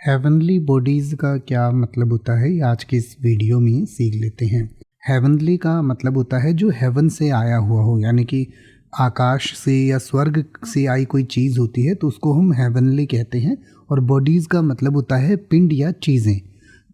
Heavenly bodies का क्या मतलब होता है, ये आज की इस वीडियो में सीख लेते हैं। हेवनली का मतलब होता है जो हेवन से आया हुआ हो, यानी कि आकाश से या स्वर्ग से आई कोई चीज़ होती है तो उसको हम हेवनली कहते हैं। और बॉडीज़ का मतलब होता है पिंड या चीज़ें।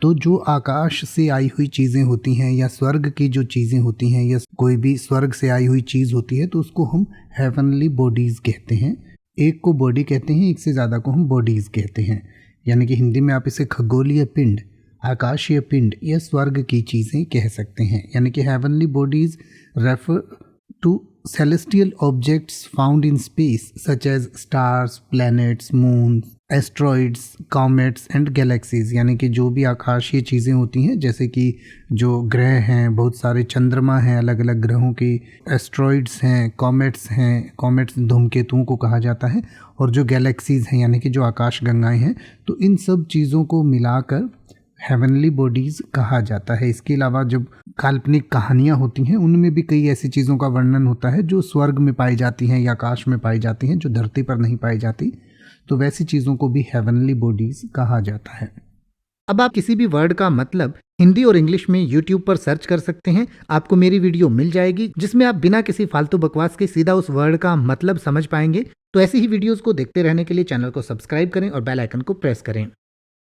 तो जो आकाश से आई हुई चीज़ें होती हैं या स्वर्ग की जो चीज़ें होती हैं या कोई भी स्वर्ग से आई हुई चीज़ होती है तो उसको हम हेवनली बॉडीज़ कहते हैं। एक को बॉडी कहते हैं, एक से ज़्यादा को हम बॉडीज़ कहते हैं। यानी कि हिंदी में आप इसे खगोलीय पिंड, आकाशीय पिंड या स्वर्ग की चीज़ें कह सकते हैं। यानी कि heavenly bodies refer to celestial objects found in space such as stars, planets, moons, asteroids, comets and galaxies. यानी कि जो भी आकाशीय चीज़ें होती हैं, जैसे कि जो ग्रह हैं, बहुत सारे चंद्रमा हैं अलग अलग ग्रहों की, एस्ट्रॉइड्स हैं, कॉमेट्स धूमकेतुओं को कहा जाता है, और जो गैलेक्सीज हैं यानी कि जो आकाश गंगाएं हैं, तो इन सब चीज़ों को मिलाकर हेवनली बॉडीज़ कहा जाता है। इसके अलावा जब काल्पनिक कहानियाँ होती हैं उनमें भी कई ऐसी चीज़ों का वर्णन होता है जो स्वर्ग में पाई जाती हैं या आकाश में पाई जाती हैं, जो धरती पर नहीं पाई जाती, तो वैसी चीज़ों को भी हेवनली बॉडीज़ कहा जाता है। अब आप किसी भी वर्ड का मतलब हिंदी और इंग्लिश में YouTube पर सर्च कर सकते हैं। आपको मेरी वीडियो मिल जाएगी जिसमें आप बिना किसी फालतू बकवास के सीधा उस वर्ड का मतलब समझ पाएंगे। तो ऐसी ही वीडियोस को देखते रहने के लिए चैनल को सब्सक्राइब करें और बेल आइकन को प्रेस करें।